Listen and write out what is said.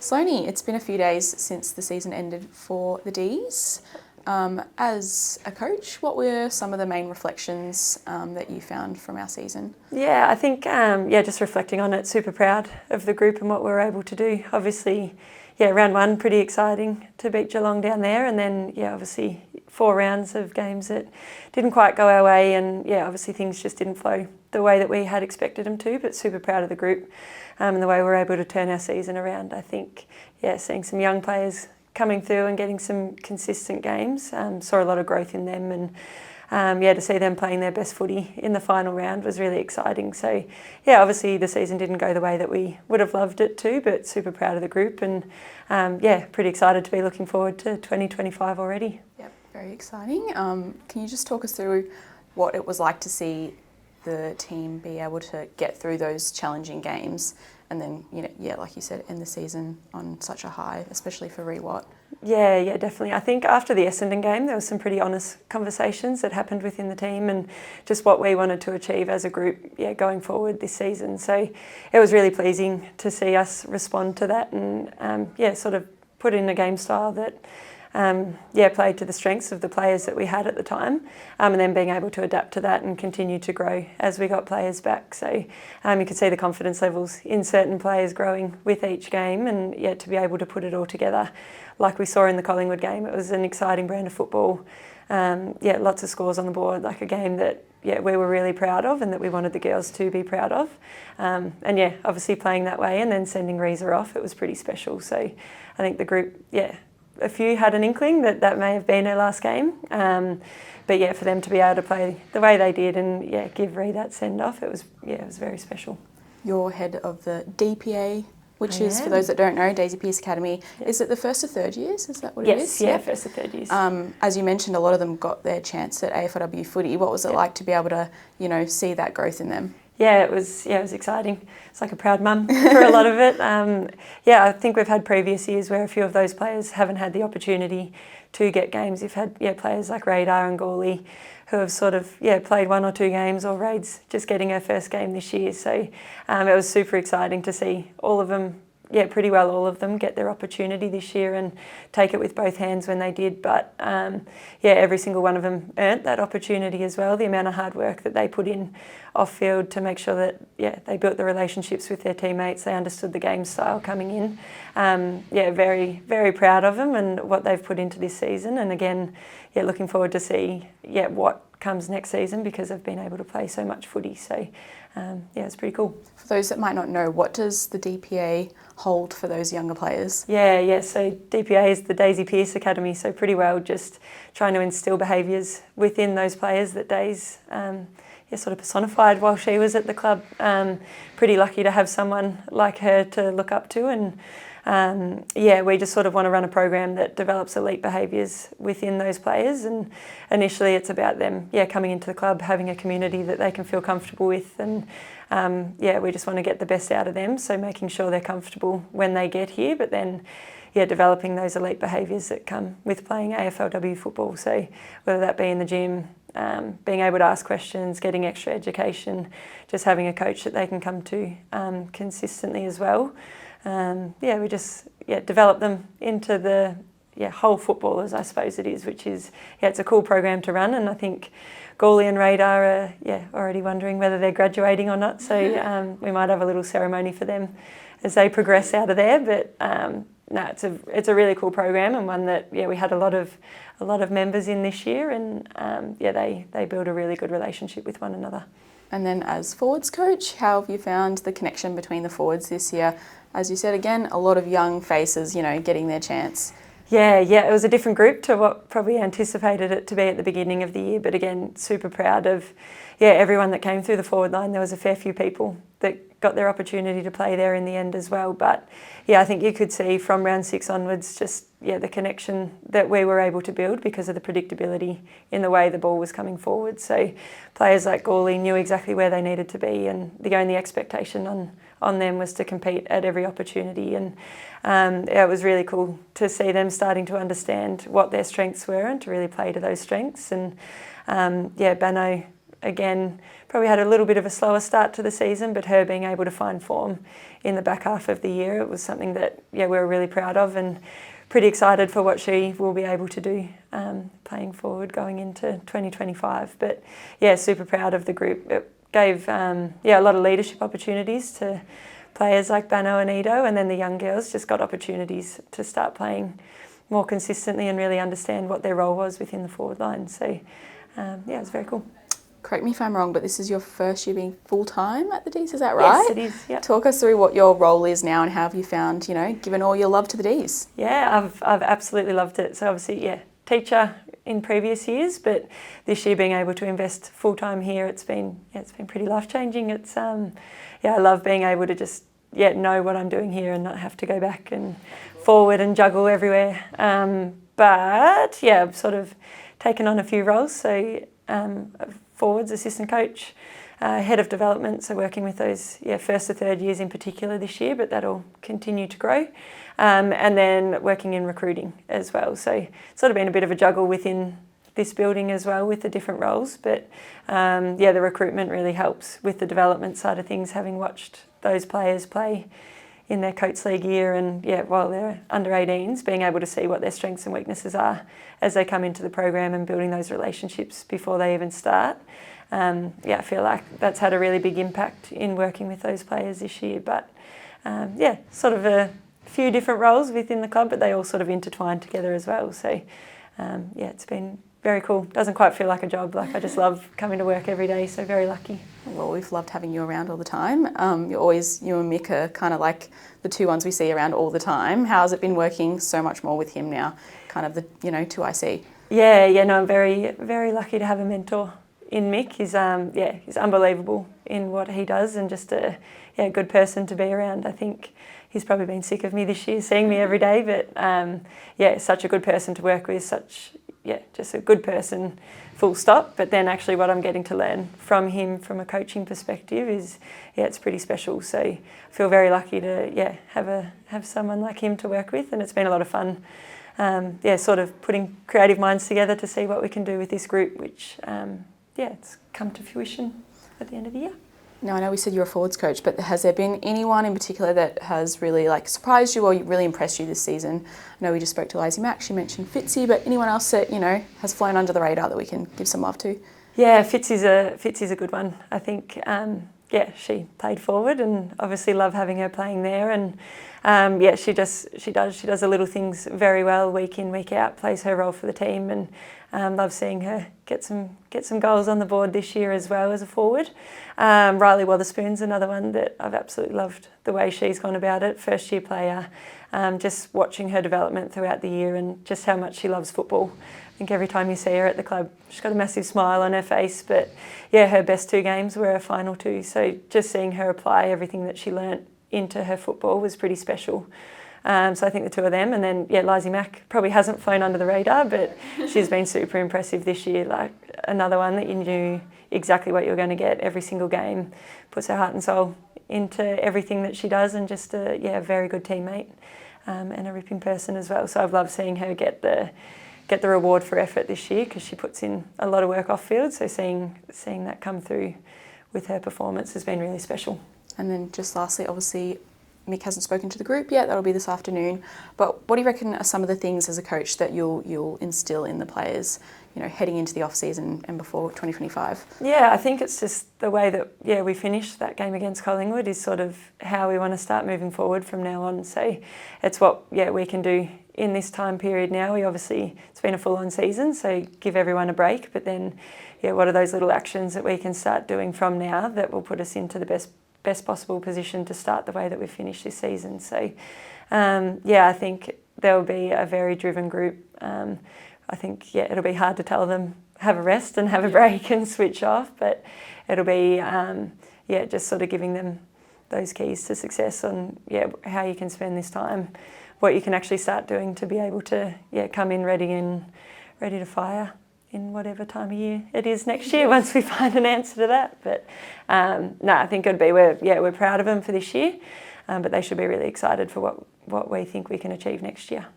Sloane, it's been a few days since the season ended for the Ds. As a coach, what were some of the main reflections that you found from our season? Yeah, I think, just reflecting on it, super proud of the group and what we were able to do. Obviously, round one, pretty exciting to beat Geelong down there. And then, obviously 4 rounds of games that didn't quite go our way. And obviously things just didn't flow the way that we had expected them to, but super proud of the group and the way we were able to turn our season around. I think, seeing some young players coming through and getting some consistent games, saw a lot of growth in them, and to see them playing their best footy in the final round was really exciting. So obviously the season didn't go the way that we would have loved it to, but super proud of the group and pretty excited to be looking forward to 2025 already. Yep, very exciting. Can you just talk us through what it was like to see the team be able to get through those challenging games and then, like you said, end the season on such a high, especially for Rewat? Yeah, definitely. I think after the Essendon game, there was some pretty honest conversations that happened within the team and just what we wanted to achieve as a group, going forward this season. So it was really pleasing to see us respond to that and, sort of put in a game style that, played to the strengths of the players that we had at the time, and then being able to adapt to that and continue to grow as we got players back. So you could see the confidence levels in certain players growing with each game, and to be able to put it all together like we saw in the Collingwood game. It was an exciting brand of football. Lots of scores on the board, like a game that we were really proud of and that we wanted the girls to be proud of. Obviously playing that way and then sending Reza off, it was pretty special. So I think the group, a few had an inkling that may have been her last game. But for them to be able to play the way they did and give Ree that send off, it was very special. You're head of the DPA, which is, for those that don't know, Daisy Pearce Academy. Yep. Is it the first to third years? Is that what it is? Yes, first to third years. As you mentioned, a lot of them got their chance at AFLW footy. What was it like to be able to, see that growth in them? Yeah, it was exciting. It's like a proud mum for a lot of it. I think we've had previous years where a few of those players haven't had the opportunity to get games. You've had players like Radar and Gawley who have sort of played 1 or 2 games, or Raid's just getting her first game this year. So it was super exciting to see all of them, pretty well all of them get their opportunity this year and take it with both hands when they did. But every single one of them earned that opportunity as well. The amount of hard work that they put in off field to make sure that they built the relationships with their teammates, they understood the game style coming in. Very, very proud of them and what they've put into this season. And again, looking forward to see what comes next season, because they've been able to play so much footy. So it's pretty cool. For those that might not know, what does the DPA hold for those younger players? So DPA is the Daisy Pearce Academy, so pretty well just trying to instill behaviours within those players that Daisy sort of personified while she was at the club. Pretty lucky to have someone like her to look up to, and we just sort of want to run a program that develops elite behaviours within those players. And initially it's about them coming into the club, having a community that they can feel comfortable with, and we just want to get the best out of them, so making sure they're comfortable when they get here, but then developing those elite behaviours that come with playing AFLW football. So whether that be in the gym, being able to ask questions, getting extra education, just having a coach that they can come to consistently as well. We just develop them into the whole footballers, I suppose it is, which is, it's a cool program to run. And I think Gawley and Radar are already wondering whether they're graduating or not. So we might have a little ceremony for them as they progress out of there. But it's a really cool program, and one that we had a lot of members in this year, and they build a really good relationship with one another. And then as forwards coach, how have you found the connection between the forwards this year? As you said, again, a lot of young faces, getting their chance. It was a different group to what probably anticipated it to be at the beginning of the year. But again, super proud of everyone that came through the forward line. There was a fair few people that got their opportunity to play there in the end as well. But I think you could see from round 6 onwards just the connection that we were able to build because of the predictability in the way the ball was coming forward. So players like Gawley knew exactly where they needed to be, and the only expectation on them was to compete at every opportunity. And it was really cool to see them starting to understand what their strengths were and to really play to those strengths. And Bano again, probably had a little bit of a slower start to the season, but her being able to find form in the back half of the year, it was something that, we were really proud of and pretty excited for what she will be able to do playing forward going into 2025. But super proud of the group. It gave a lot of leadership opportunities to players like Bano and Edo, and then the young girls just got opportunities to start playing more consistently and really understand what their role was within the forward line. So it was very cool. Correct me if I'm wrong, but this is your first year being full-time at the Ds, is that right? Yes, it is, yeah. Talk us through what your role is now and how have you found, given all your love to the Ds? Yeah, I've absolutely loved it. So obviously, teacher in previous years, but this year being able to invest full-time here, it's been pretty life-changing. It's, I love being able to just, know what I'm doing here and not have to go back and forward and juggle everywhere. But I've sort of taken on a few roles. So forwards, assistant coach, head of development, so working with those first to third years in particular this year, but that'll continue to grow. And then working in recruiting as well. So sort of been a bit of a juggle within this building as well with the different roles. But the recruitment really helps with the development side of things, having watched those players play in their Coates League year and while they're under 18s, being able to see what their strengths and weaknesses are as they come into the program and building those relationships before they even start. I feel like that's had a really big impact in working with those players this year. But sort of a few different roles within the club, but they all sort of intertwine together as well. So it's been very cool. Doesn't quite feel like a job. Like I just love coming to work every day. So very lucky. Well, we've loved having you around all the time. You and Mick are kind of like the two ones we see around all the time. How's it been working so much more with him now? Kind of the, two I see. I'm very, very lucky to have a mentor in Mick. He's unbelievable in what he does and just a good person to be around. I think he's probably been sick of me this year, seeing me every day, but such a good person to work with, just a good person, full stop. But then actually what I'm getting to learn from him from a coaching perspective is, it's pretty special. So I feel very lucky to, have someone like him to work with, and it's been a lot of fun. Sort of putting creative minds together to see what we can do with this group, which, it's come to fruition at the end of the year. Now, I know we said you're a forwards coach, but has there been anyone in particular that has really surprised you or really impressed you this season? I know we just spoke to Lizzie Mack, she mentioned Fitzy, but anyone else that, has flown under the radar that we can give some love to? Yeah, Fitzy's a good one. I think, she played forward and obviously love having her playing there. And she does the little things very well, week in, week out, plays her role for the team, and love seeing her get some goals on the board this year as well as a forward. Riley Wotherspoon's another one that I've absolutely loved the way she's gone about it. First year player, just watching her development throughout the year and just how much she loves football. I think every time you see her at the club, she's got a massive smile on her face. But her best 2 games were her final 2. So just seeing her apply everything that she learnt into her football was pretty special. So I think the 2 of them. And then, Lizzie Mack probably hasn't flown under the radar, but she's been super impressive this year. Like another one that you knew exactly what you were going to get every single game, puts her heart and soul into everything that she does, and just a very good teammate and a ripping person as well. So I've loved seeing her get the reward for effort this year, because she puts in a lot of work off field. So seeing that come through with her performance has been really special. And then just lastly, obviously, Mick hasn't spoken to the group yet. That'll be this afternoon. But what do you reckon are some of the things as a coach that you'll instill in the players, heading into the off season and before 2025? Yeah, I think it's just the way that we finished that game against Collingwood is sort of how we want to start moving forward from now on. So it's what we can do in this time period now. It's been a full-on season, so give everyone a break. But then, what are those little actions that we can start doing from now that will put us into the best possible position to start the way that we've finished this season. So, I think there will be a very driven group. I think, it'll be hard to tell them have a rest and have a break and switch off, but it'll be, just sort of giving them those keys to success on, how you can spend this time, what you can actually start doing to be able to, come in ready to fire in whatever time of year it is next year, once we find an answer to that. But I think it'd be, we're proud of them for this year, but they should be really excited for what we think we can achieve next year.